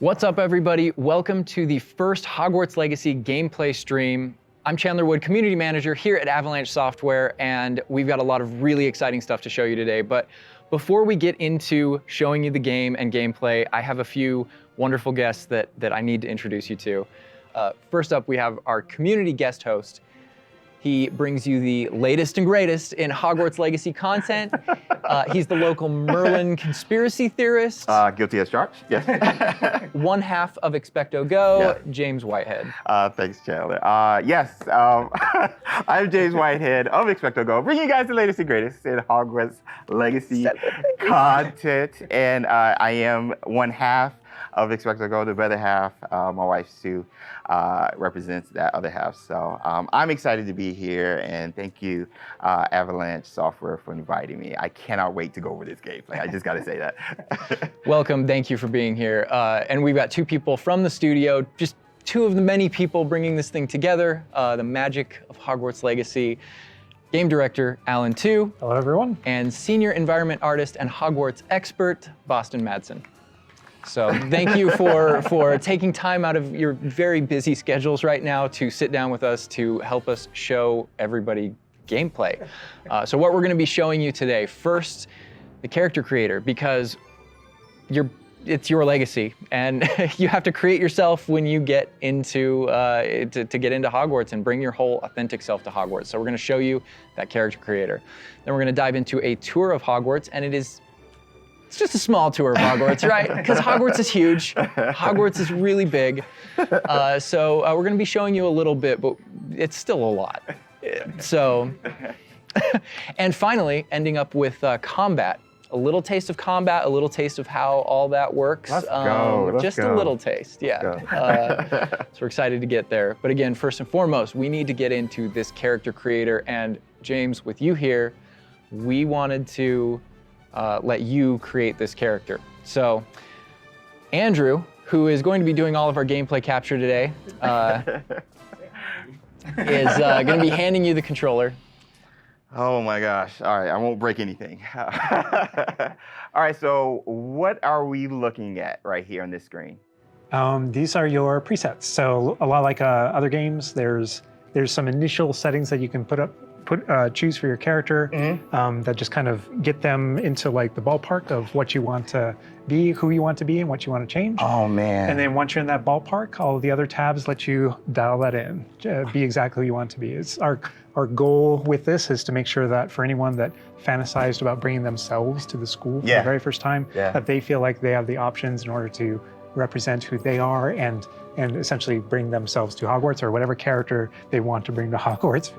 What's up, everybody? Welcome to the first Hogwarts Legacy gameplay stream. I'm Chandler Wood, Community Manager here at Avalanche Software, and we've got a lot of really exciting stuff to show you today. But before we get into showing you the game and gameplay, I have a few wonderful guests that I need to introduce you to. First up, we have our community guest host. He brings you the latest and greatest in Hogwarts Legacy content. He's the local Merlin conspiracy theorist. Guilty as charged, yes. One half of Expecto Go, Yeah. James Whitehead. Thanks, Chandler. Yes, I'm James Whitehead of Expecto Go, bringing you guys the latest and greatest in Hogwarts Legacy content. And I am one half of Expecto Go, the other half, my wife Sue, represents that other half. So I'm excited to be here, and thank you, Avalanche Software, for inviting me. I cannot wait to go over this gameplay. I just got to say that. Welcome, thank you for being here. And we've got two people from the studio, just two of the many people bringing this thing together, the magic of Hogwarts Legacy. Game director, Alan Tu. Hello, everyone. And senior environment artist and Hogwarts expert, Boston Madsen. So thank you for taking time out of your very busy schedules right now to sit down with us to help us show everybody gameplay. So what we're going to be showing you today, first, the character creator, because it's your legacy, and you have to create yourself when you get into to get into Hogwarts and bring your whole authentic self to Hogwarts. So we're going to show you that character creator. Then we're going to dive into a tour of Hogwarts, and it's just a small tour of Hogwarts, right? Because Hogwarts is huge. Hogwarts is really big. So we're going to be showing you a little bit, but it's still a lot. So, and finally, ending up with combat. A little taste of combat, a little taste of how all that works. Let's go. Just a little taste, yeah. So we're excited to get there. But again, first and foremost, we need to get into this character creator. And James, with you here, we wanted to let you create this character. So Andrew, who is going to be doing all of our gameplay capture today, is going to be handing you the controller. Oh my gosh. All right, I won't break anything. All right, so what are we looking at right here on this screen? These are your presets. So a lot like other games, there's some initial settings that you can choose for your character that just kind of get them into like the ballpark of what you want to be, who you want to be, and what you want to change. Oh man. And then once you're in that ballpark, all the other tabs let you dial that in, be exactly who you want to be. It's our goal with this is to make sure that for anyone that fantasized about bringing themselves to the school for the very first time, that they feel like they have the options in order to represent who they are and essentially bring themselves to Hogwarts, or whatever character they want to bring to Hogwarts.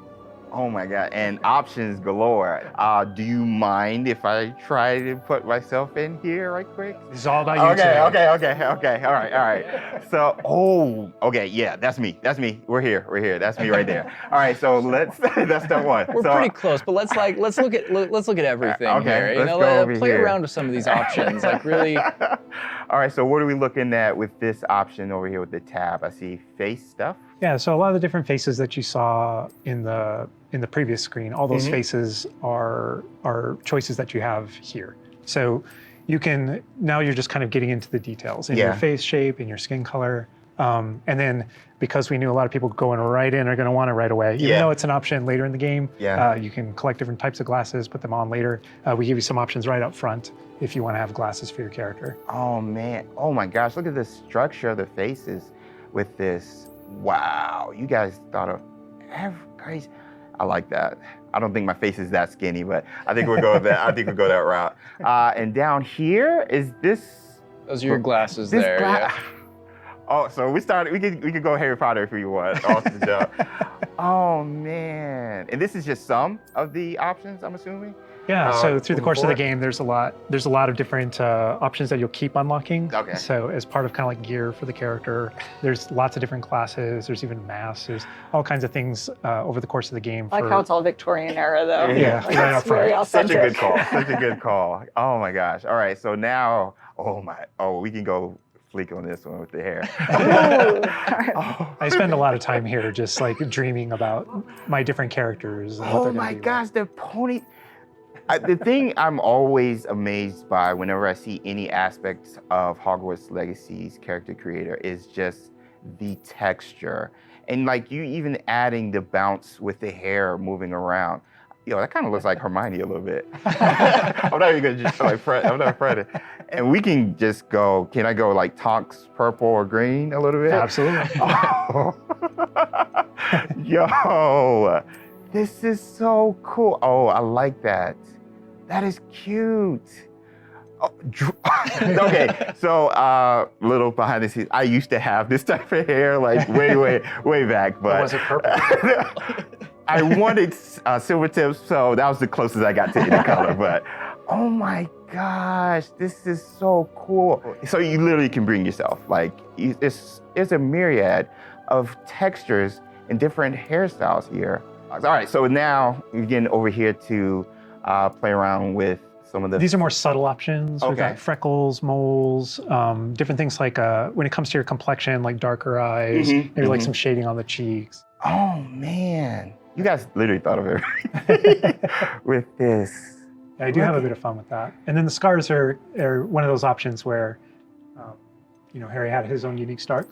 Oh my God, and options galore. Do you mind if I try to put myself in here right quick? This is all about you today. today. Okay, all right. So, yeah, that's me. We're here, that's me right there. All right, so that's step one. We're pretty close, but let's look at everything here. You know, play around with some of these options, like really. All right, so what are we looking at with this option over here with the tab? I see face stuff. Yeah, so a lot of the different faces that you saw in the previous screen, all those faces are choices that you have here. So now you're just kind of getting into the details in your face shape, in your skin color. And then because we knew a lot of people going right in are going to want it right away, even though it's an option later in the game, you can collect different types of glasses, put them on later. We give you some options right up front if you want to have glasses for your character. Oh man, oh my gosh, look at the structure of the faces with this. Wow, you guys thought of crazy. I like that. I don't think my face is that skinny, but I think we'll go with that. I think we'll go that route. And down here is this. Those are your glasses there. Oh, so we could go Harry Potter if we want. Awesome job. Oh man, and this is just some of the options, I'm assuming. Yeah, so through the course of the game, there's a lot of different options that you'll keep unlocking. Okay. So as part of kind of like gear for the character, there's lots of different classes, there's even masks, there's all kinds of things over the course of the game. I like how it's all Victorian era though. Yeah, like, right up front. Such a good call. Oh my gosh. All right, so now, we can go fleek on this one with the hair. I spend a lot of time here just like dreaming about my different characters. And what they're my be gosh, like. the pony. The thing I'm always amazed by whenever I see any aspects of Hogwarts Legacy's character creator is just the texture. And like you even adding the bounce with the hair moving around. Yo, that kind of looks like Hermione a little bit. I'm not even gonna just like Fred. I'm not Fred. And we can just go, can I go like Tonks purple or green a little bit? Absolutely. Oh. Yo, this is so cool. Oh, I like that. That is cute. Oh, okay, so little behind the scenes. I used to have this type of hair like way back, but was it purple? I wanted silver tips, so that was the closest I got to any color. But oh my gosh, this is so cool. So you literally can bring yourself. Like it's a myriad of textures and different hairstyles here. All right, so now we're getting over here to play around with some of the... These are more subtle options. We've Okay. got freckles, moles, different things like when it comes to your complexion, like darker eyes, maybe like some shading on the cheeks. Oh man, you guys literally thought of everything with this. Yeah, I do have a bit of fun with that. And then the scars are one of those options where, you know, Harry had his own unique scar,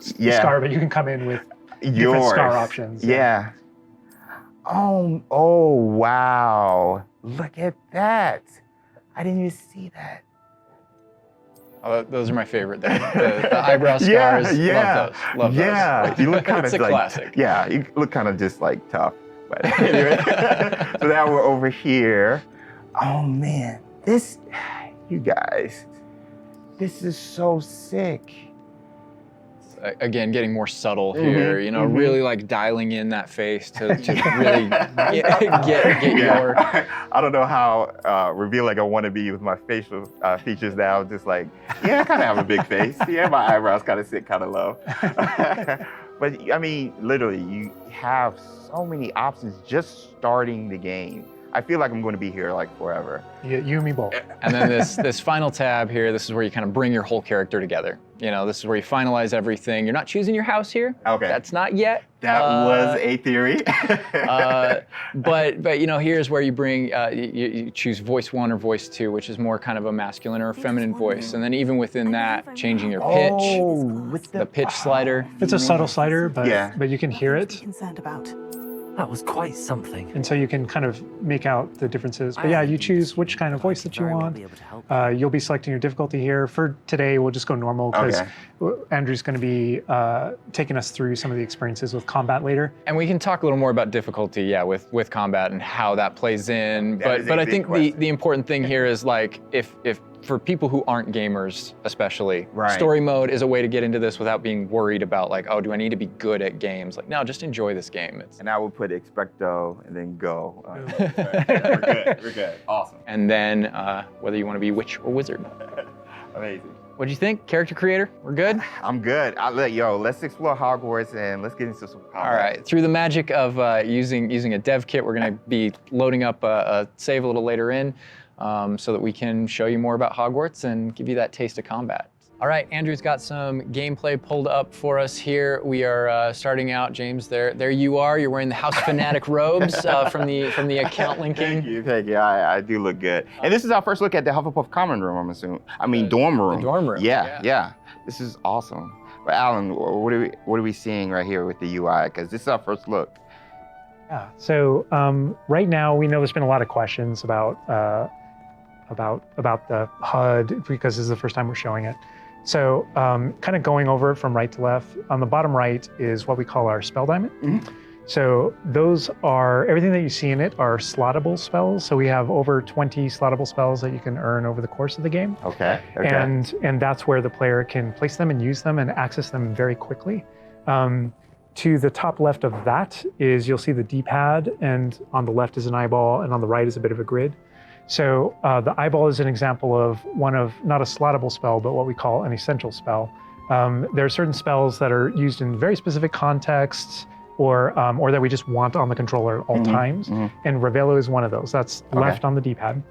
but you can come in with different scar options. Yeah. Oh wow. Look at that. I didn't even see that. Oh, those are my favorite. The eyebrow scars. Yeah. Love those. Yeah. You look kind of It's a like, classic. Yeah, you look kind of just like tough. But anyway, so now we're over here. Oh man, you guys, this is so sick. Again, getting more subtle here, you know, really like dialing in that face to really get your... I don't know how revealing I want to be with my facial features now. Just like, yeah, I kind of have a big face. Yeah, my eyebrows kind of sit kind of low. But I mean, literally, you have so many options just starting the game. I feel like I'm going to be here like forever. You and me both. And then this final tab here, this is where you kind of bring your whole character together. You know, this is where you finalize everything. You're not choosing your house here. Okay. That's not yet. That was a theory. But you know, here's where you bring, you choose voice 1 or voice 2, which is more kind of a masculine or a feminine voice. And then even within that, changing your pitch, with the pitch slider. It's a subtle slider, but but you can hear it. Concerned about. That was quite something. And so you can kind of make out the differences. But yeah, you choose which kind of voice that you want. You'll be selecting your difficulty here. For today, we'll just go normal because Andrew's going to be taking us through some of the experiences with combat later. And we can talk a little more about difficulty, with combat and how that plays in. But I think the important thing here is like if for people who aren't gamers, especially, story mode is a way to get into this without being worried about like, oh, do I need to be good at games? Like, no, just enjoy this game. And I would put expecto and then go. We're good. Awesome. And then whether you want to be witch or wizard. Amazing. What'd you think, character creator? We're good? I'm good. Let's explore Hogwarts and let's get into some combat. All right. Through the magic of using a dev kit, we're going to be loading up a save a little later in. So that we can show you more about Hogwarts and give you that taste of combat. All right, Andrew's got some gameplay pulled up for us here. We are starting out, James. There you are. You're wearing the House Fanatic robes from the account linking. Thank you. I do look good. And this is our first look at the Hufflepuff common room, I'm assuming. I mean, dorm room. The dorm room. Yeah. This is awesome. But Alan, what are we seeing right here with the UI? Because this is our first look. Yeah. So right now, we know there's been a lot of questions about the HUD because this is the first time we're showing it. So kind of going over it from right to left, on the bottom right is what we call our spell diamond. So those are, everything that you see in it are slottable spells. So we have over 20 slottable spells that you can earn over the course of the game. Okay. And that's where the player can place them and use them and access them very quickly. To the top left of that is, you'll see the D-pad, and on the left is an eyeball, and on the right is a bit of a grid. So the eyeball is an example of one of, not a slottable spell, but what we call an essential spell. There are certain spells that are used in very specific contexts, or that we just want on the controller at all times. And Revelo is one of those. That's left on the D-pad.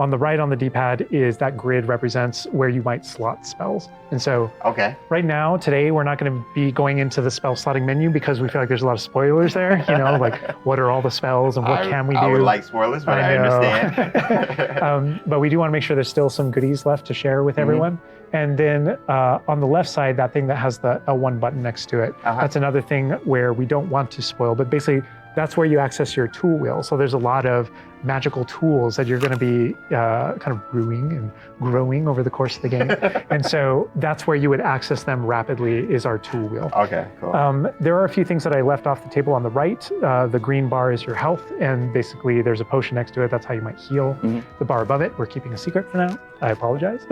on the right on the D-pad is that grid represents where you might slot spells. And so Okay. right now, today, we're not going to be going into the spell slotting menu because we feel like there's a lot of spoilers there. You know, like what are all the spells and what can we do? I would like spoilers, but I understand. But we do want to make sure there's still some goodies left to share with everyone. And then on the left side, that thing that has the L1 button next to it, that's another thing where we don't want to spoil, but basically that's where you access your tool wheel. So there's a lot of magical tools that you're going to be kind of brewing and growing over the course of the game. And so that's where you would access them rapidly is our tool wheel. Okay, cool. There are a few things that I left off the table on the right. The green bar is your health, and basically there's a potion next to it. That's how you might heal. The bar above it, we're keeping a secret for now. I apologize.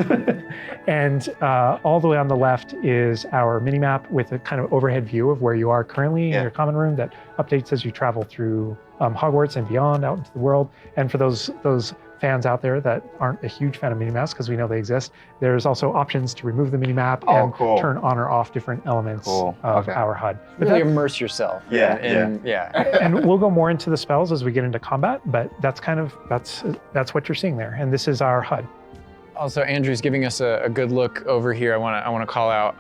And all the way on the left is our mini map with a kind of overhead view of where you are currently in your common room that updates as you travel through Hogwarts and beyond out into the world. And for those fans out there that aren't a huge fan of minimaps, because we know they exist, there's also options to remove the minimap and turn on or off different elements of our HUD. Really immerse yourself. And we'll go more into the spells as we get into combat, but that's kind of that's what you're seeing there. And this is our HUD. Also, Andrew's giving us a good look over here. I want to call out.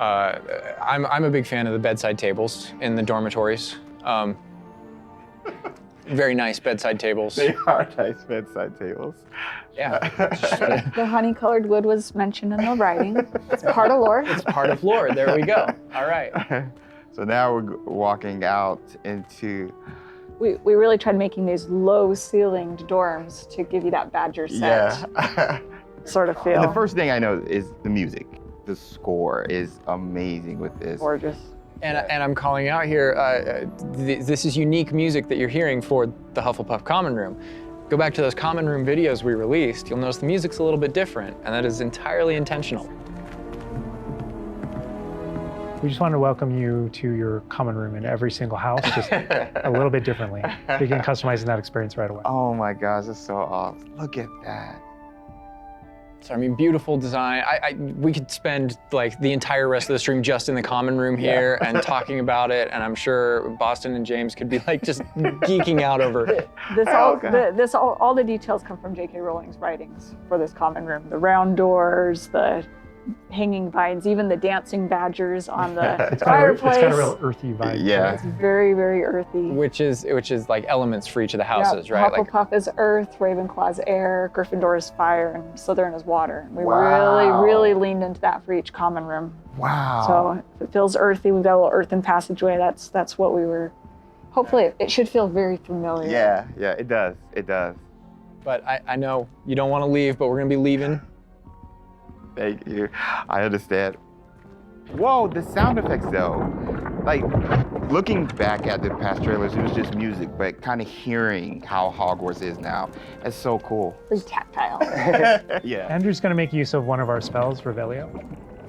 I'm a big fan of the bedside tables in the dormitories. Very nice bedside tables. They are nice bedside tables. Yeah. The honey-colored wood was mentioned in the writing. It's part of lore. It's part of lore. There we go. All right. So now we're walking out into. We really tried making these low-ceilinged dorms to give you that Badger set sort of feel. And the first thing I know is the music. The score is amazing with this. Gorgeous. And I'm calling out here, this is unique music that you're hearing for the Hufflepuff Common Room. Go back to those Common Room videos we released, you'll notice the music's a little bit different, and that is entirely intentional. We just want to welcome you to your common room in every single house, just a little bit differently. Begin customizing that experience right away. Oh my gosh, that's so awesome. Look at that. So I mean, beautiful design. We could spend like the entire rest of the stream just in the common room here and talking about it, and I'm sure Boston and James could be like just geeking out over it. All the details come from J.K. Rowling's writings for this common room. The round doors, the hanging vines, even the dancing badgers on the fireplace. It's got a real earthy vibe. Yeah. It's very, very earthy. Which is like elements for each of the houses, right? Hufflepuff is earth, Ravenclaw's air, Gryffindor is fire, and Slytherin is water. We really leaned into that for each common room. Wow. So if it feels earthy, we've got a little earthen passageway. That's what we were. Hopefully, it should feel very familiar. Yeah, it does. It does. But I know you don't want to leave, but we're gonna be leaving. Thank you. I understand. Whoa, the sound effects though. Like, looking back at the past trailers, it was just music, but kind of hearing how Hogwarts is now, it's so cool. Very tactile. Yeah. Andrew's going to make use of one of our spells, Revelio.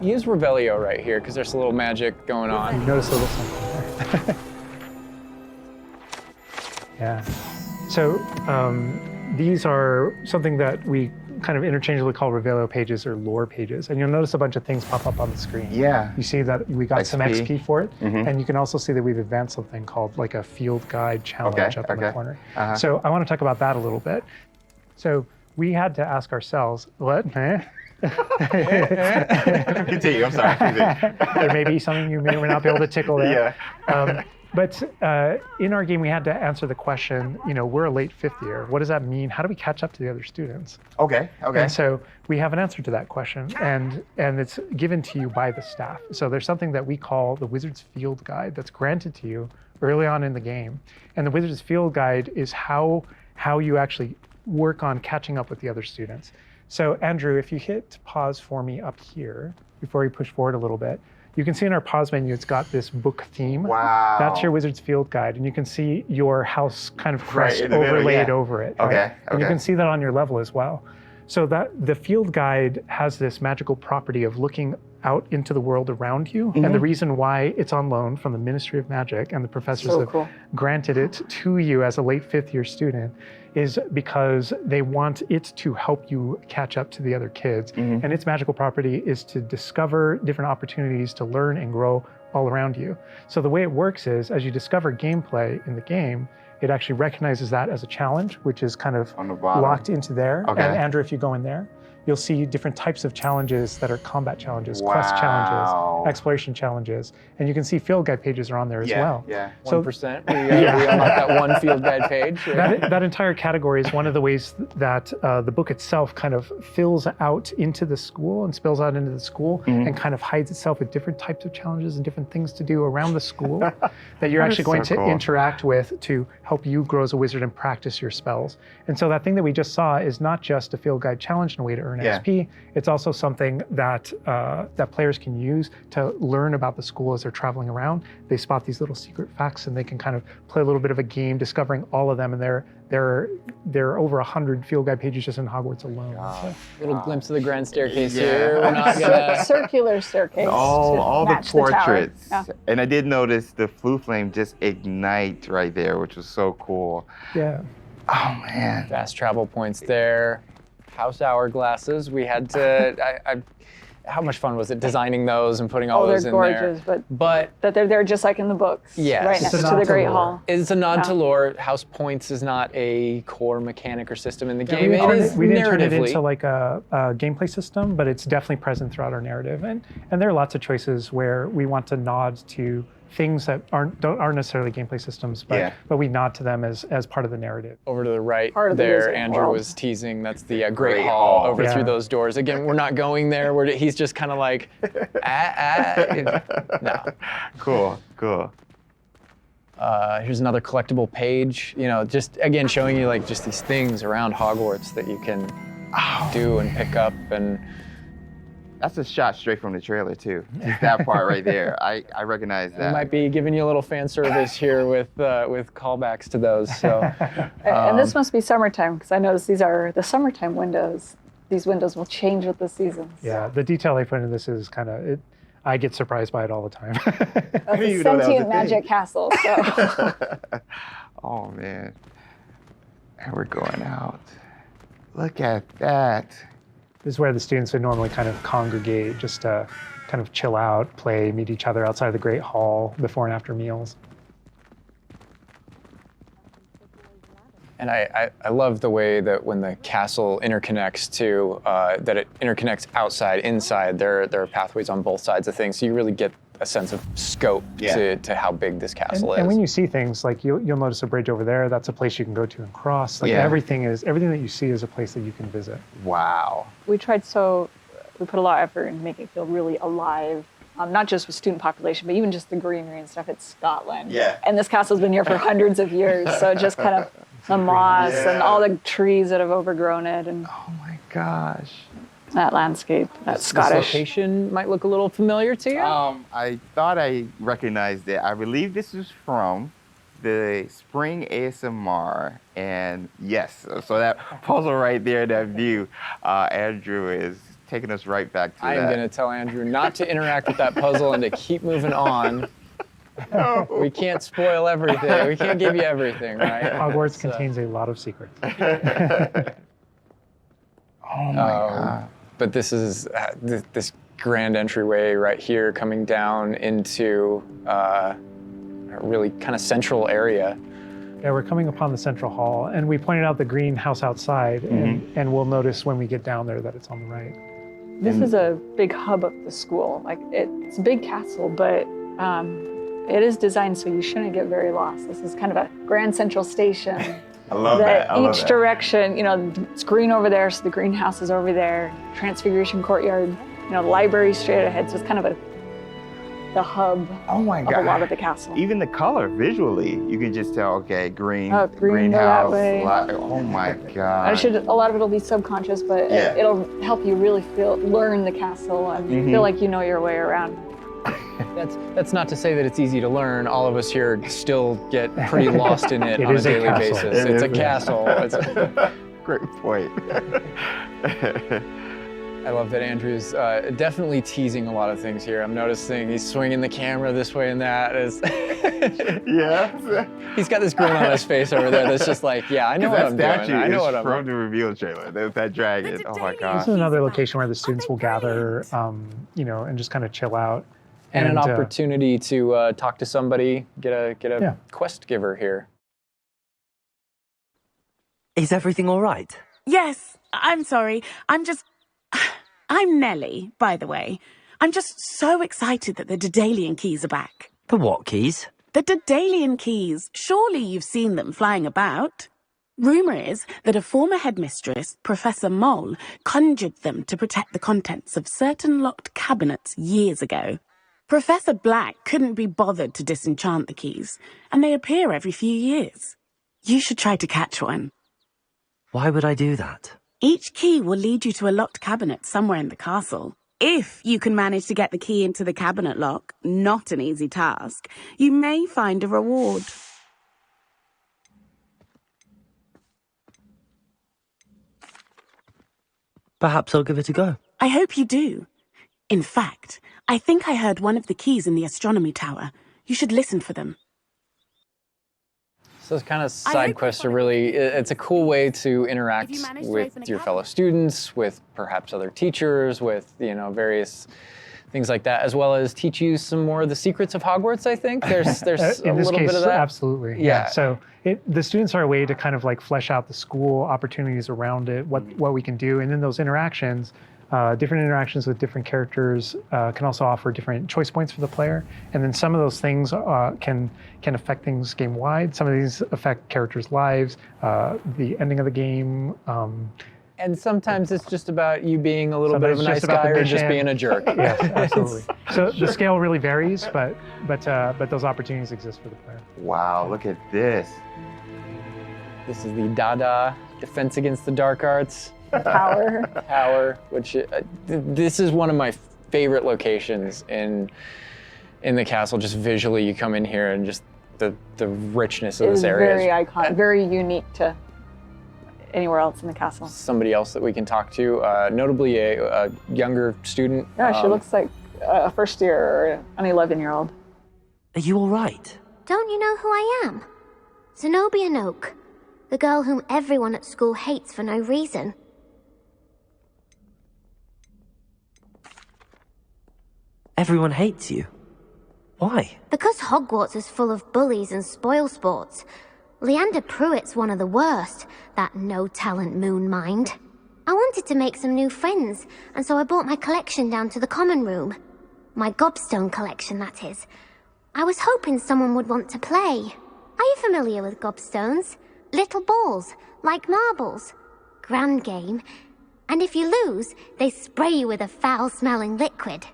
Use Revelio right here, because there's a little magic going on. You notice a little something there. Yeah. So these are something that we kind of interchangeably call Revelio pages or lore pages. And you'll notice a bunch of things pop up on the screen. Yeah. You see that we got some XP for it. And you can also see that we've advanced something called like a field guide challenge up in the corner. So I want to talk about that a little bit. So we had to ask ourselves, what? Continue, I'm sorry. There may be something you may or may not be able to tickle there. Yeah. But in our game, we had to answer the question, we're a late fifth year. What does that mean? How do we catch up to the other students? Okay. And so we have an answer to that question, and it's given to you by the staff. So there's something that we call the Wizard's Field Guide that's granted to you early on in the game. And the Wizard's Field Guide is how you actually work on catching up with the other students. So Andrew, if you hit pause for me up here, before we push forward a little bit, you can see in our pause menu, it's got this book theme. Wow. That's your Wizard's Field Guide. And you can see your house kind of crest overlaid over it. Okay. And you can see that on your level as well. So that the field guide has this magical property of looking out into the world around you. And the reason why it's on loan from the Ministry of Magic and the professors have granted it to you as a late fifth year student is because they want it to help you catch up to the other kids. And its magical property is to discover different opportunities to learn and grow all around you. So the way it works is as you discover gameplay in the game, it actually recognizes that as a challenge, which is kind of On the bottom. locked into there. Okay. And Andrew, if you go in there, you'll see different types of challenges that are combat challenges, quest challenges, exploration challenges, and you can see field guide pages are on there as well. Yeah. 1%. We unlock that one field guide page. That entire category is one of the ways that the book itself kind of fills out into the school and spills out into the school and kind of hides itself with different types of challenges and different things to do around the school that you're actually going to interact with to help you grow as a wizard and practice your spells. And so that thing that we just saw is not just a field guide challenge and a way to earn XP. It's also something that that players can use to learn about the school as they're traveling around. They spot these little secret facts and they can kind of play a little bit of a game discovering all of them. And there are over 100 field guide pages just in Hogwarts alone. So. Little glimpse of the grand staircase here. We're not gonna... Circular staircase. All the portraits. Yeah. And I did notice the flue flame just ignite right there, which was so cool. Yeah. Oh man. Fast travel points there. House hourglasses. We had to. How much fun was it designing those and putting all those in gorgeous, there? but that they're there just like in the books. Yes. Right next to the Great Hall. It's a nod to lore. House points is not a core mechanic or system in the game. We didn't turn it narratively. into like a gameplay system, but it's definitely present throughout our narrative. And there are lots of choices where we want to nod to things that aren't necessarily gameplay systems, but we nod to them as part of the narrative. Over to the right Part of the there, Wizard Andrew World. was teasing. That's the Great Hall over through those doors. Again, we're not going there. He's just kind of like, no. Cool. Here's another collectible page. You know, just again showing you like just these things around Hogwarts that you can do and pick up and. That's a shot straight from the trailer too. Just that part right there. I recognize that. We might be giving you a little fan service here with callbacks to those. So, And this must be summertime because I noticed these are the summertime windows. These windows will change with the seasons. Yeah, the detail they put into this is kind of I get surprised by it all the time. That's a sentient magic castle. So. Oh man. And we're going out. Look at that. This is where the students would normally kind of congregate just to kind of chill out, play, meet each other outside the Great Hall before and after meals. and I love the way that when the castle interconnects to, that it interconnects outside, inside. There are pathways on both sides of things, so you really get a sense of scope to how big this castle is. And when you see things, like you'll notice a bridge over there, that's a place you can go to and cross. Like everything that you see is a place that you can visit. Wow. We put a lot of effort in making it feel really alive. Not just with student population, but even just the greenery and stuff. It's Scotland. Yeah. And this castle's been here for hundreds of years, so just kind of the moss and all the trees that have overgrown it, and Oh my gosh. that landscape, that This Scottish. location might look a little familiar to you. I thought I recognized it. I believe this is from the spring ASMR, and yes, so that puzzle right there, that view, Andrew is taking us right back to I am going to tell Andrew not to interact with that puzzle and to keep moving on. No. We can't spoil everything. We can't give you everything, right? Hogwarts contains a lot of secrets. Oh my God. But this is this grand entryway right here coming down into a really kind of central area. Yeah, we're coming upon the central hall, and we pointed out the greenhouse outside, and we'll notice when we get down there that it's on the right. This is a big hub of the school. Like it's a big castle, but it is designed so you shouldn't get very lost. This is kind of a grand central station. I love that. I love Each that. direction, it's green over there, so the greenhouse is over there. Transfiguration courtyard, the library straight ahead. So it's kind of the hub Oh my of God. a lot of the castle. Even the color visually, you can just tell, okay, green, Oh, green, go greenhouse. that way. Oh my God. A lot of it'll be subconscious, but it'll help you really learn the castle and feel like you know your way around. That's not to say that it's easy to learn. All of us here still get pretty lost in it, It on a is a daily castle. basis. It's a castle. Great point. I love that Andrew's definitely teasing a lot of things here. I'm noticing he's swinging the camera this way and that. Yeah. He's got this grin on his face over there that's just like, yeah, I know what I'm That doing. I know what statue I'm is from the reveal trailer. There's that dragon. Oh my This God. is another location where the students will gather, and just kind of chill out. And an opportunity to talk to somebody, get a quest giver here. Is everything all right? Yes, I'm sorry. I'm Nellie, by the way. I'm just so excited that the Daedalian keys are back. The what keys? The Daedalian keys. Surely you've seen them flying about. Rumour is that a former headmistress, Professor Mole, conjured them to protect the contents of certain locked cabinets years ago. Professor Black couldn't be bothered to disenchant the keys, and they appear every few years. You should try to catch one. Why would I do that? Each key will lead you to a locked cabinet somewhere in the castle. If you can manage to get the key into the cabinet lock, not an easy task, you may find a reward. Perhaps I'll give it a go. I hope you do. In fact, I think I heard one of the keys in the astronomy tower. You should listen for them. So those kind of side quests are really, it's a cool way to interact with your fellow students, with perhaps other teachers, with, various things like that, as well as teach you some more of the secrets of Hogwarts, I think. There's a little bit of that. Absolutely. Yeah. So the students are a way to kind of like flesh out the school opportunities around it, what we can do. And then those interactions, different interactions with different characters can also offer different choice points for the player. And then some of those things can affect things game-wide. Some of these affect characters' lives, the ending of the game. And sometimes it's just about you being a little bit of a nice guy or just being a jerk. Yes, absolutely. So the scale really varies, but those opportunities exist for the player. Wow, look at this. This is the Dada Defense Against the Dark Arts. Tower. Which this is one of my favorite locations in the castle. Just visually, you come in here and just the richness of this area. Very iconic, very unique to anywhere else in the castle. Somebody else that we can talk to, notably a younger student. Yeah, she looks like a first year or an 11-year-old. Are you all right? Don't you know who I am? Zenobia Noak, the girl whom everyone at school hates for no reason. Everyone hates you. Why? Because Hogwarts is full of bullies and spoilsports. Leander Pruitt's one of the worst, that no-talent moon mind. I wanted to make some new friends, and so I brought my collection down to the common room. My gobstone collection, that is. I was hoping someone would want to play. Are you familiar with gobstones? Little balls, like marbles. Grand game. And if you lose, they spray you with a foul-smelling liquid.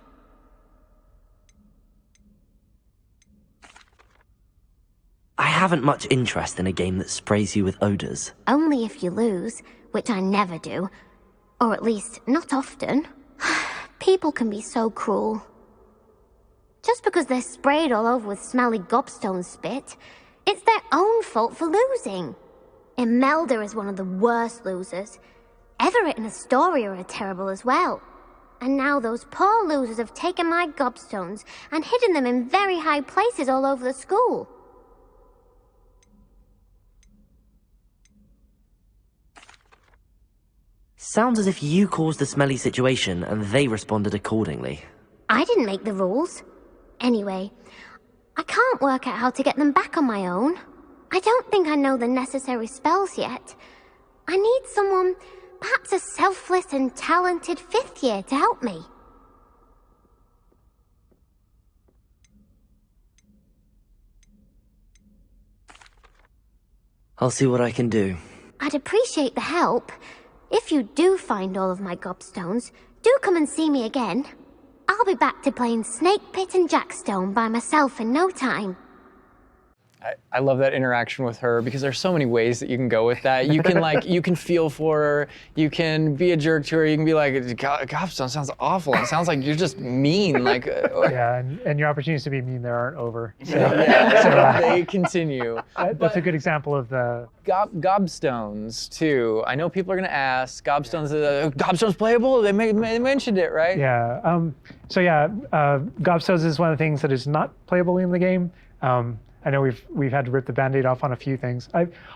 I haven't much interest in a game that sprays you with odors. Only if you lose, which I never do. Or at least, not often. People can be so cruel. Just because they're sprayed all over with smelly gobstone spit, it's their own fault for losing. Imelda is one of the worst losers. Everett and Astoria are terrible as well. And now those poor losers have taken my gobstones and hidden them in very high places all over the school. Sounds as if you caused the smelly situation and they responded accordingly. I didn't make the rules. Anyway, I can't work out how to get them back on my own. I don't think I know the necessary spells yet. I need someone, perhaps a selfless and talented 5th year to help me. I'll see what I can do. I'd appreciate the help. If you do find all of my gobstones, do come and see me again. I'll be back to playing Snake Pit and Jackstone by myself in no time. I love that interaction with her because there's so many ways that you can go with that. You can you can feel for her. You can be a jerk to her. You can be like, gobstone sounds awful. It sounds like you're just mean. Yeah, and your opportunities to be mean there aren't over. So, they continue. That's a good example of the gobstones too. I know people are gonna ask, gobstones playable? They mentioned it, right? Yeah. Gobstones is one of the things that is not playable in the game. I know we've had to rip the Band-Aid off on a few things.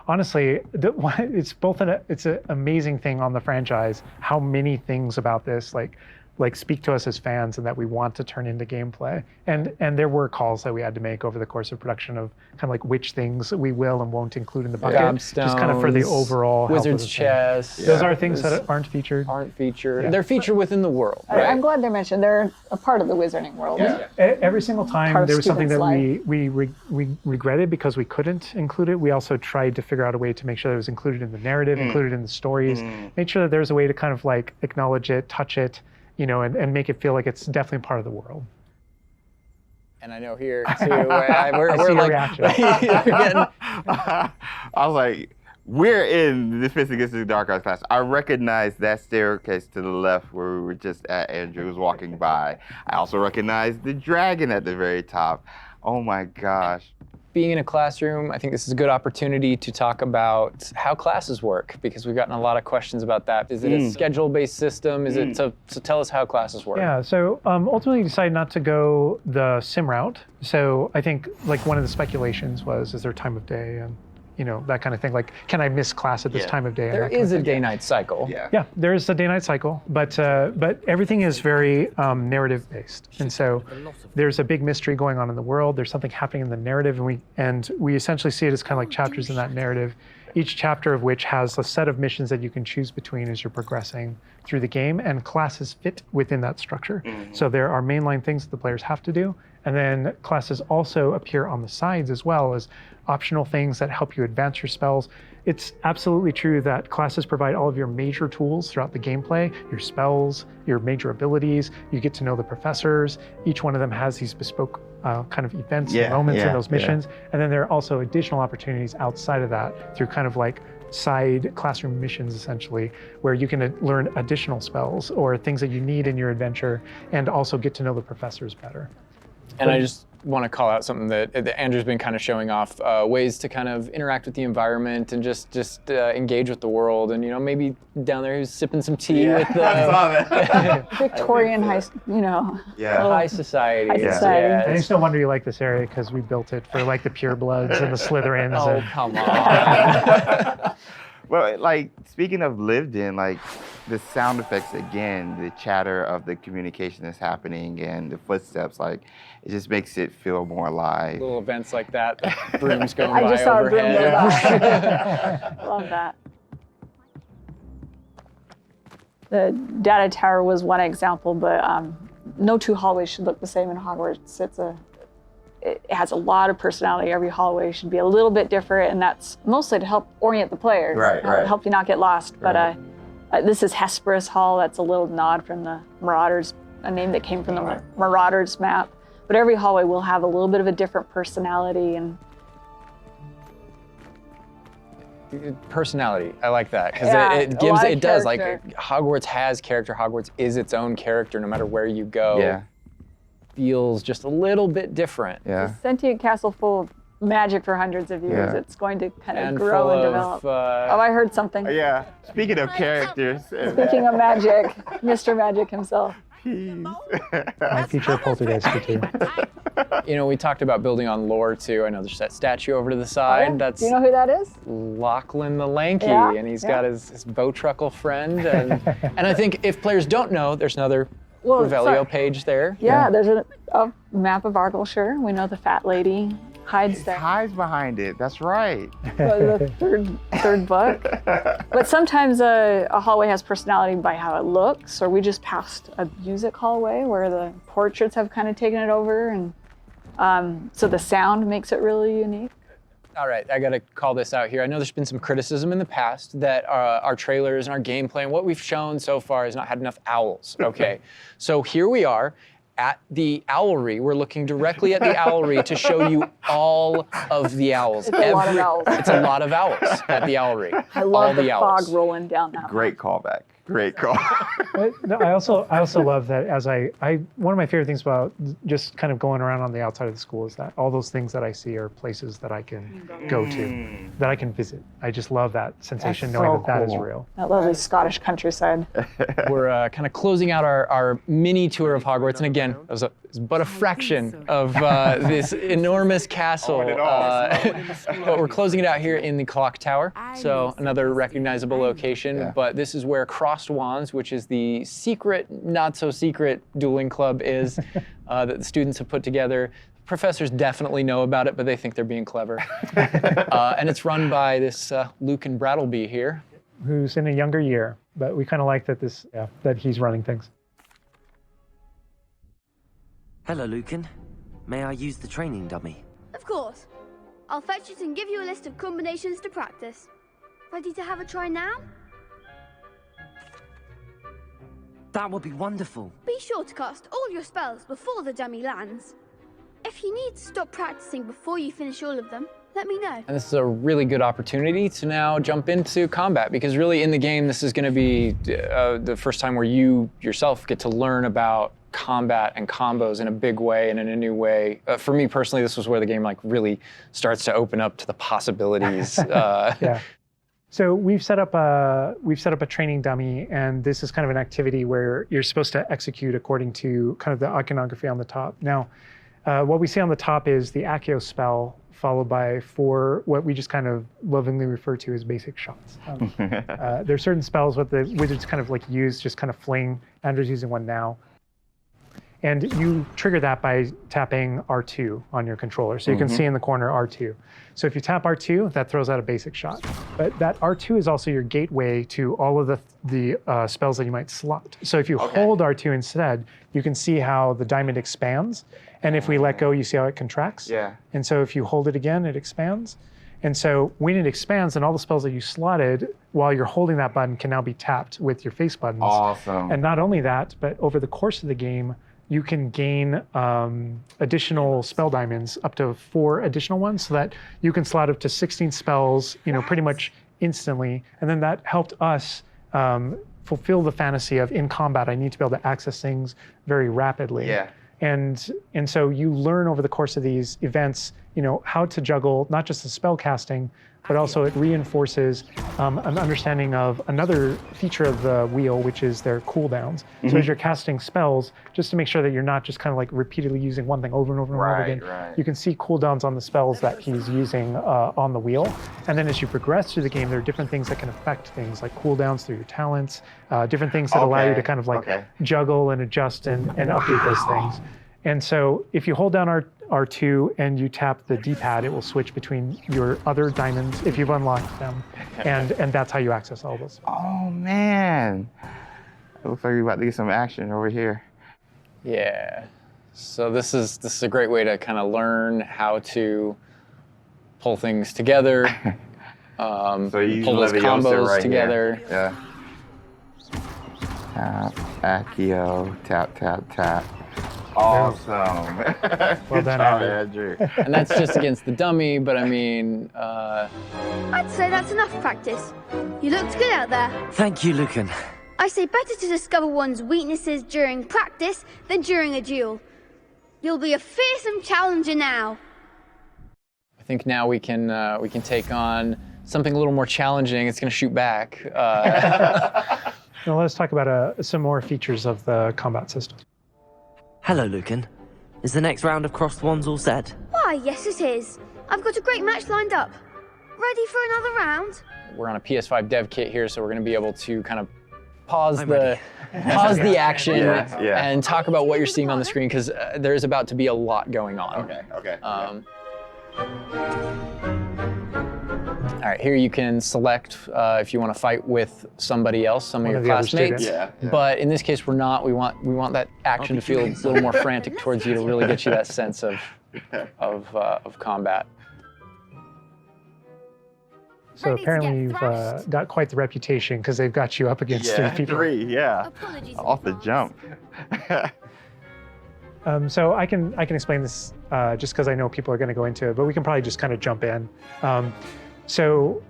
Honestly, it's an amazing thing on the franchise how many things about this, like like speak to us as fans and that we want to turn into gameplay. And there were calls that we had to make over the course of production of kind of like which things we will and won't include in the bucket, just kind of for the overall health Wizard's of the chess. thing. Those are things that aren't featured. Aren't featured. They're featured within the world. Right? I'm glad they're mentioned. They're a part of the wizarding world. Every single time there was something that students' we regretted because we couldn't include it, we also tried to figure out a way to make sure that it was included in the narrative, included in the stories, make sure that there's a way to kind of like acknowledge it, touch it, you know, and make it feel like it's definitely part of the world. And I know here too, we're see your like, reaction. I was like, we're in the Defense Against the Dark Arts class. I recognize that staircase to the left where we were just at. Andrew was walking by. I also recognize the dragon at the very top. Oh my gosh. Being in a classroom, I think this is a good opportunity to talk about how classes work, because we've gotten a lot of questions about that. Is it a schedule-based system? Is it so tell us how classes work. Yeah, so ultimately decided not to go the sim route. So I think like one of the speculations was, is there time of day and you know, that kind of thing. Like, can I miss class at this time of day? There is a day-night cycle. Yeah, there is a day-night cycle, but everything is very narrative-based, and so there's a big mystery going on in the world. There's something happening in the narrative, and we essentially see it as kind of like chapters in that narrative. Each chapter of which has a set of missions that you can choose between as you're progressing through the game, and classes fit within that structure. So there are mainline things that the players have to do, and then classes also appear on the sides as well as optional things that help you advance your spells. It's absolutely true that classes provide all of your major tools throughout the gameplay, your spells, your major abilities. You get to know the professors. Each one of them has these bespoke kind of events and moments in those missions. And then there are also additional opportunities outside of that through kind of like side classroom missions, essentially, where you can learn additional spells or things that you need in your adventure and also get to know the professors better. And I just want to call out something that Andrew's been kind of showing off, ways to kind of interact with the environment and just engage with the world. And, you know, maybe down there he's sipping some tea with the Victorian high, you know. high society. High society. I just no wonder you like this area because we built it for like the purebloods and the Slytherins. Oh, come on. Well, like, speaking of lived in, like, the sound effects again, the chatter of the communication that's happening and the footsteps, like, it just makes it feel more alive. Little events like that, the brooms going I by just saw a broom overhead. go by. Love that. The data tower was one example, but no two hallways should look the same in Hogwarts. It has a lot of personality. Every hallway should be a little bit different, and that's mostly to help orient the player. Right. Help you not get lost. But this is Hesperus Hall. That's a little nod from the Marauders, a name that came from the Marauders map. But every hallway will have a little bit of a different personality. And personality, I like that, because it does, like, Hogwarts has character. Hogwarts is its own character no matter where you go. Yeah. Feels just a little bit different. Yeah. a sentient castle full of magic for hundreds of years. Yeah. It's going to kind of And grow full and of, develop. Oh, I heard something. Yeah. Speaking of characters. Speaking of magic, Mr. Magic himself. My future poltergeist too. You know, we talked about building on lore too. I know there's that statue over to the side. That's Do you know who that is? Lachlan the Lanky, Yeah, and he's got his Bowtruckle friend. And I think if players don't know, there's another Revelio page there. Yeah, there's a map of Argyllshire. We know the fat lady hides there. Hides behind it. That's right. The third book. But sometimes a hallway has personality by how it looks, or we just passed a music hallway where the portraits have kind of taken it over, and so the sound makes it really unique. All right, I gotta call this out here. I know there's been some criticism in the past that our trailers and our gameplay and what we've shown so far has not had enough owls. Okay, so here we are at the owlry. We're looking directly at the owlry to show you all of the owls. It's a lot of owls. It's a lot of owls at the owlry. I love all the owls. fog rolling down that. Great callback. Great call. I also love that as one of my favorite things about just kind of going around on the outside of the school is that all those things that I see are places that I can go to, that I can visit. I just love that sensation, knowing that is real. That lovely Scottish countryside. We're kind of closing out our mini tour of Hogwarts, and again, it was but a fraction of this enormous castle. But we're closing it out here in the clock tower, so another recognizable location. But this is where cross Crossed Wands, which is the secret, not so secret dueling club is that the students have put together. Professors definitely know about it, but they think they're being clever. And it's run by this Lucan Brattleby here, who's in a younger year, but we kind of like that that he's running things. Hello, Lucan. May I use the training dummy? Of course. I'll fetch it and give you a list of combinations to practice. Ready to have a try now? That would be wonderful. Be sure to cast all your spells before the dummy lands. If you need to stop practicing before you finish all of them, let me know. And this is a really good opportunity to now jump into combat, because really in the game, this is going to be the first time where you yourself get to learn about combat and combos in a big way and in a new way. For me personally, this was where the game like really starts to open up to the possibilities. Yeah. So we've set up a training dummy, and this is kind of an activity where you're supposed to execute according to kind of the iconography on the top. Now, what we see on the top is the Accio spell, followed by 4 what we just kind of lovingly refer to as basic shots. There's certain spells what the wizards kind of like use, just kind of fling. Andrew's using one now. And you trigger that by tapping R2 on your controller. So you can see in the corner R2. So if you tap R2, that throws out a basic shot. But that R2 is also your gateway to all of the spells that you might slot. So if you hold R2 instead, you can see how the diamond expands. And if we let go, you see how it contracts. Yeah. And so if you hold it again, it expands. And so when it expands, then all the spells that you slotted while you're holding that button can now be tapped with your face buttons. Awesome. And not only that, but over the course of the game, you can gain additional spell diamonds, up to 4 additional ones, so that you can slot up to 16 spells, pretty much instantly. And then that helped us fulfill the fantasy of in combat, I need to be able to access things very rapidly. Yeah. And so you learn over the course of these events, how to juggle not just the spell casting, but also it reinforces an understanding of another feature of the wheel, which is their cooldowns. So as you're casting spells, just to make sure that you're not just kind of like repeatedly using one thing over and over and over again, you can see cooldowns on the spells that he's using on the wheel. And then as you progress through the game, there are different things that can affect things, like cooldowns through your talents, different things that allow you to kind of like juggle and adjust and update those things. And so if you hold down R2 and you tap the D-pad, it will switch between your other diamonds if you've unlocked them. And that's how you access all those. Oh, man. It looks like we're about to get some action over here. Yeah. So this is a great way to kind of learn how to pull things together, so you pull those combos right together. Here. Yeah. Tap, Accio, tap, tap, tap. Awesome. Well done, Andrew. And that's just against the dummy, but I mean... I'd say that's enough practice. You looked good out there. Thank you, Lucan. I say better to discover one's weaknesses during practice than during a duel. You'll be a fearsome challenger now. I think now we can take on something a little more challenging. It's going to shoot back. Now let's talk about some more features of the combat system. Hello, Lucan. Is the next round of Crossed Wands all set? Why, yes it is. I've got a great match lined up. Ready for another round? We're on a PS5 dev kit here, so we're going to be able to kind of pause I'm the action Yeah. and talk about what you're seeing on the screen, because there's about to be a lot going on. Okay. All right, here you can select if you want to fight with somebody else, some of your the other classmates. students. Yeah. But in this case, we're not. We want that action to feel a little more frantic towards you to really get you that sense of combat. So apparently you've got quite the reputation because they've got you up against 3 people. 3, yeah. Off the jump. So I can explain this just because I know people are going to go into it, but we can probably just kind of jump in. So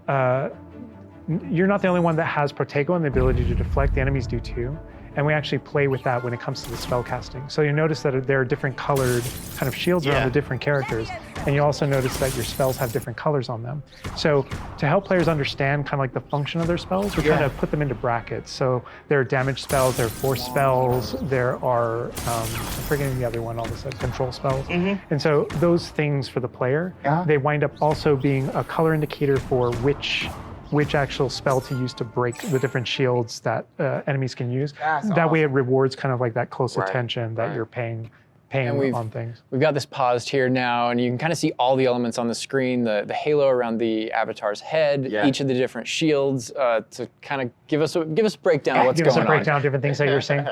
you're not the only one that has Protego and the ability to deflect. The enemies do too. And we actually play with that when it comes to the spell casting. So you notice that there are different colored kind of shields around the different characters. And you also notice that your spells have different colors on them. So to help players understand kind of like the function of their spells, we're trying to put them into brackets. So there are damage spells, there are force spells, there are, I'm forgetting the other one, all of a sudden, control spells. And so those things for the player, they wind up also being a color indicator for which which actual spell to use to break the different shields that enemies can use. That's that way it awesome. rewards kind of like that close Right, attention that right. you're paying And on things. We've got this paused here now, and you can kind of see all the elements on the screen, the halo around the avatar's head, Yeah. each of the different shields, to kind of give us a breakdown of what's Give going us a on. breakdown of different things that you're saying.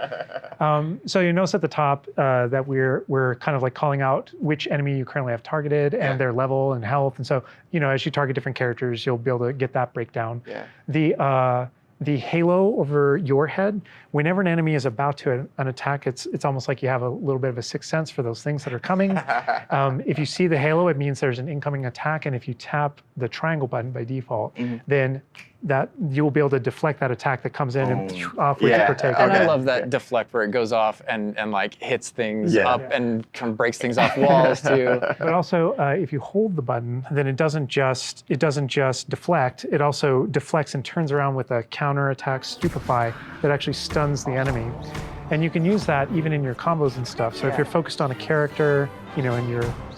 So you notice at the top that we're kind of like calling out which enemy you currently have targeted and their level and health. And so, as you target different characters, you'll be able to get that breakdown. Yeah. The halo over your head, whenever an enemy is about to an attack, it's almost like you have a little bit of a sixth sense for those things that are coming. If you see the halo, it means there's an incoming attack, and if you tap the triangle button by default, then that you'll be able to deflect that attack that comes in and off with protect. And I love that deflect where it goes off and like hits things up and kind of breaks things off walls too. But also, if you hold the button, then it doesn't just deflect. It also deflects and turns around with a counter attack stupefy that actually stuns the enemy. And you can use that even in your combos and stuff. So if you're focused on a character, and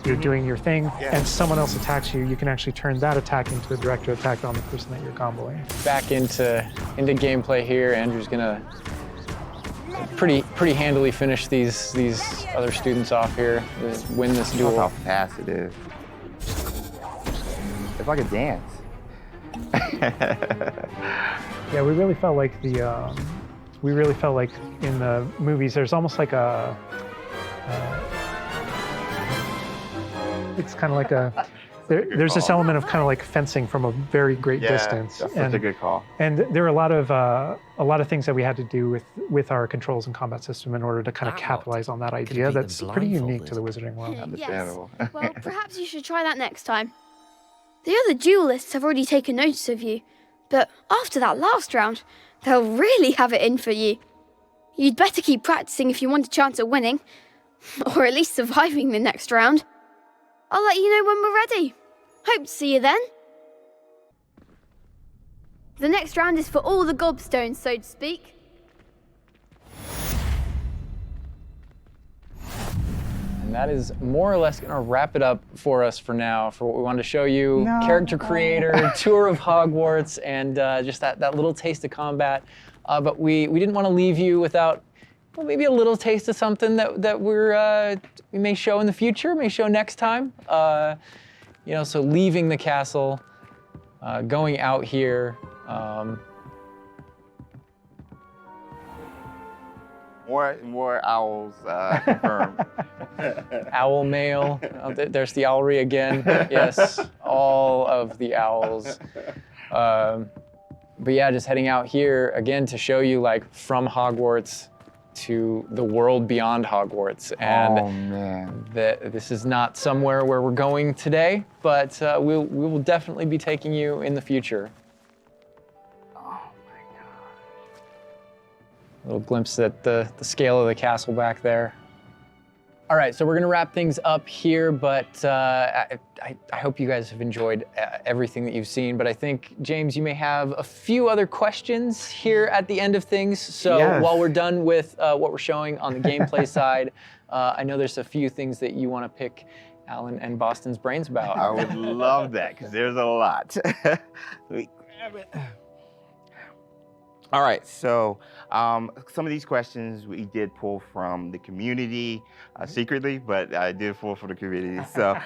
you're doing your thing, and someone else attacks you, you can actually turn that attack into a direct attack on the person that you're comboing. Back into gameplay here. Andrew's gonna pretty handily finish these other students off here, win this duel. How fast it is. It's like a dance. Yeah, we really felt like in the movies, there's almost like a. It's kind of like there's this element of kind of like fencing from a very great distance. That's such a good call. And there are a lot of things that we had to do with our controls and combat system in order to kind of capitalize on that idea that's pretty unique to the Wizarding world. Understandable. Yes. Well, perhaps you should try that next time. The other duelists have already taken notice of you, but after that last round, they'll really have it in for you. You'd better keep practicing if you want a chance at winning, or at least surviving the next round. I'll let you know when we're ready. Hope to see you then. The next round is for all the gobstones, so to speak. And that is more or less going to wrap it up for us for now, for what we wanted to show you. Character creator, tour of Hogwarts, and just that little taste of combat. But we didn't want to leave you without maybe a little taste of something that we may show in the future, may show next time. So leaving the castle, going out here. More owls confirmed. Owl mail. There's the owlery again. Yes, all of the owls. But yeah, just heading out here again to show you like from Hogwarts to the world beyond Hogwarts. And this is not somewhere where we're going today, but we will definitely be taking you in the future. A little glimpse at the scale of the castle back there. All right, so we're gonna wrap things up here, but I hope you guys have enjoyed everything that you've seen, but I think, James, you may have a few other questions here at the end of things. So while we're done with what we're showing on the gameplay side, I know there's a few things that you wanna pick Alan and Boston's brains about. I would love that, because there's a lot. Let me grab it. All right, so some of these questions we did pull from the community secretly, but I did pull from the community. So,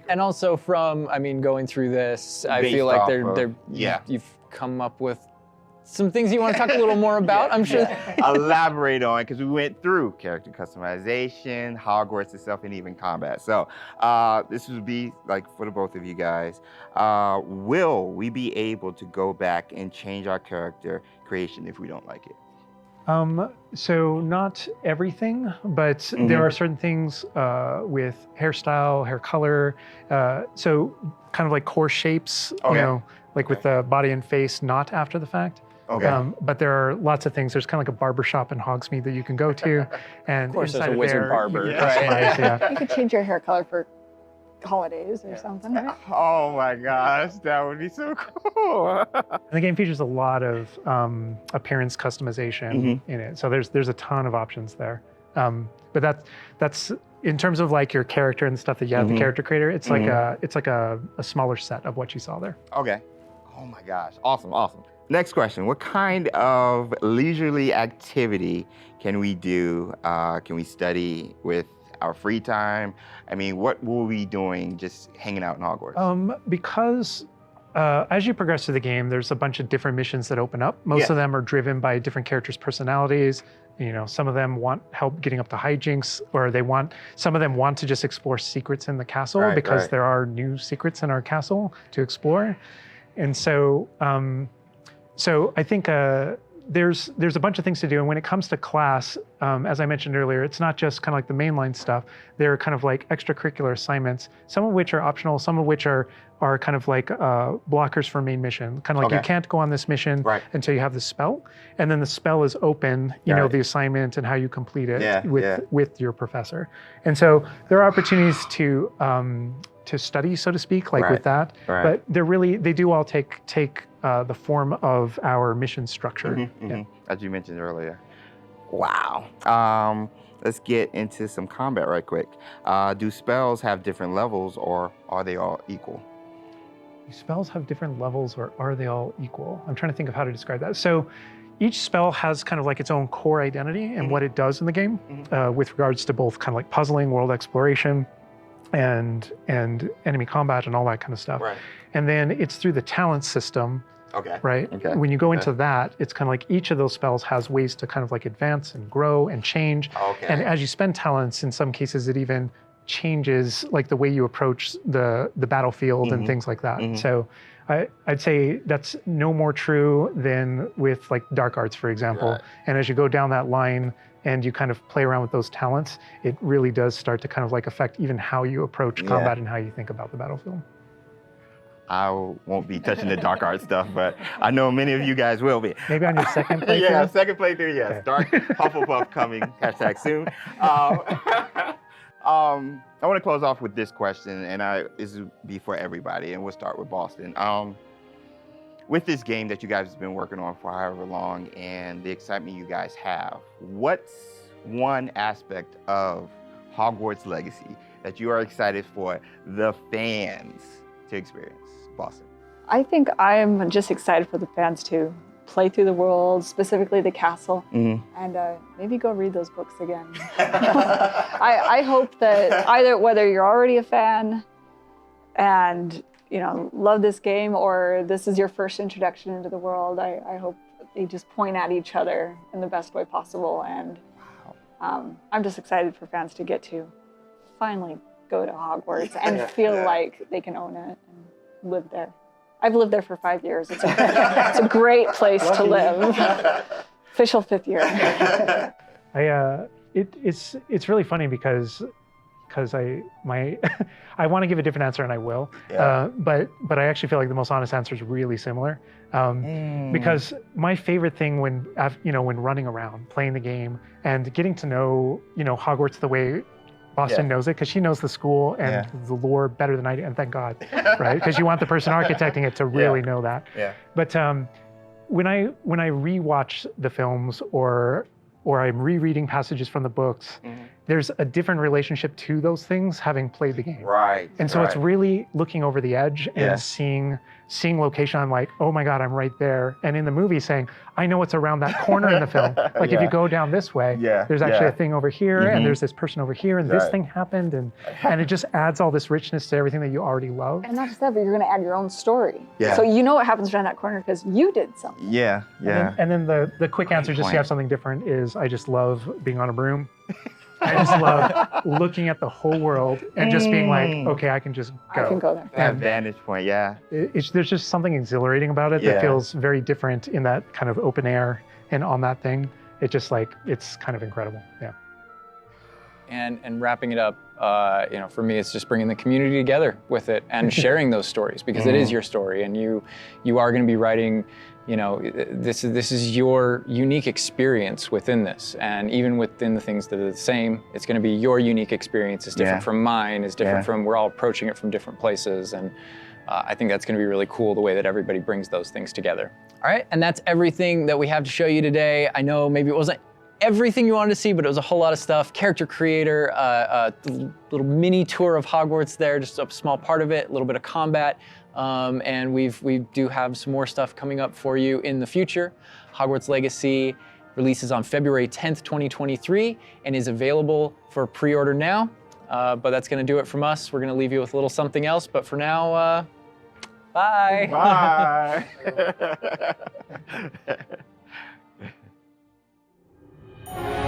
and also from, going through this, I feel like you've come up with some things you want to talk a little more about, I'm sure. Elaborate on, because we went through character customization, Hogwarts itself, and even combat. So this would be like for the both of you guys. Will we be able to go back and change our character creation if we don't like it? So not everything, but there are certain things with hairstyle, hair color, so kind of like core shapes, like with the body and face, not after the fact. But there are lots of things. There's kind of like a barber shop in Hogsmeade that you can go to. And of course, there's a wizard barber, right? You could change your hair color for holidays or something, right? Oh my gosh, that would be so cool. And the game features a lot of appearance customization in it. So there's a ton of options there. But that's in terms of like your character and stuff that you have, the character creator, it's like a smaller set of what you saw there. Okay. Oh my gosh, awesome, awesome. Next question, what kind of leisurely activity can we do? Can we study with our free time? I mean, what will we be doing just hanging out in Hogwarts? Because as you progress through the game, there's a bunch of different missions that open up. Most of them are driven by different characters' personalities. You know, some of them want help getting up to hijinks, or some of them want to just explore secrets in the castle because there are new secrets in our castle to explore. And so, so I think there's a bunch of things to do. And when it comes to class, as I mentioned earlier, it's not just kind of like the mainline stuff. There are kind of like extracurricular assignments, some of which are optional, some of which are kind of like blockers for main mission. Kind of like you can't go on this mission until you have the spell. And then the spell is open, you know, the assignment and how you complete it with your professor. And so there are opportunities to study, so to speak, like with that. But they do all take the form of our mission structure. As you mentioned earlier. Wow. Let's get into some combat right quick. Do spells have different levels, or are they all equal? Do spells have different levels, or are they all equal? I'm trying to think of how to describe that. So each spell has kind of like its own core identity and what it does in the game with regards to both kind of like puzzling, world exploration, and enemy combat and all that kind of stuff. And then it's through the talent system. When you go into that, it's kind of like each of those spells has ways to kind of like advance and grow and change. And as you spend talents, in some cases, it even changes like the way you approach the battlefield and things like that. So I'd say that's no more true than with like dark arts, for example. And as you go down that line and you kind of play around with those talents, it really does start to kind of like affect even how you approach combat and how you think about the battlefield. I won't be touching the dark art stuff, but I know many of you guys will be. Maybe on your second playthrough? Second playthrough, yes. Okay. Dark Hufflepuff coming, #soon. I want to close off with this question, and this will be for everybody, and we'll start with Boston. With this game that you guys have been working on for however long and the excitement you guys have, what's one aspect of Hogwarts Legacy that you are excited for the fans to experience? Boston. I think I'm just excited for the fans to play through the world, specifically the castle, and maybe go read those books again. I hope that either whether you're already a fan and love this game, or this is your first introduction into the world, I hope they just point at each other in the best way possible. And I'm just excited for fans to get to finally go to Hogwarts and feel like they can own it and live there. I've lived there for 5 years. It's a great place to live. Official 5th year. It's really funny because I want to give a different answer, and I will. But I actually feel like the most honest answer is really similar. Because my favorite thing when running around, playing the game, and getting to know Hogwarts the way Boston knows it, because she knows the school and the lore better than I do, and thank God, right? Because you want the person architecting it to really know that. But when I rewatch the films or I'm rereading passages from the books, there's a different relationship to those things having played the game. And so it's really looking over the edge and seeing location. I'm like, oh my God, I'm right there. And in the movie saying, I know what's around that corner in the film. Like if you go down this way, there's actually a thing over here, and there's this person over here, and this thing happened, and it just adds all this richness to everything that you already love. And not just that, but you're going to add your own story. So you know what happens around that corner because you did something. And then the quick answer, just to have something different, is I just love being on a broom. I just love looking at the whole world and just being like, okay, I can just go. I can go there. That vantage point, There's just something exhilarating about it that feels very different in that kind of open air and on that thing. It's kind of incredible, And wrapping it up, for me, it's just bringing the community together with it and sharing those stories, because it is your story, and you are going to be writing. This is your unique experience within this, and even within the things that are the same, it's going to be your unique experience. It's different from mine. It's different from. We're all approaching it from different places, and I think that's going to be really cool the way that everybody brings those things together. All right, and that's everything that we have to show you today. I know maybe it wasn't everything you wanted to see, but it was a whole lot of stuff. Character creator, a little mini tour of Hogwarts there, just a small part of it, a little bit of combat, and we do have some more stuff coming up for you in the future. Hogwarts Legacy releases on February 10th, 2023, and is available for pre-order now. But that's going to do it from us. We're going to leave you with a little something else. But for now, bye. Bye.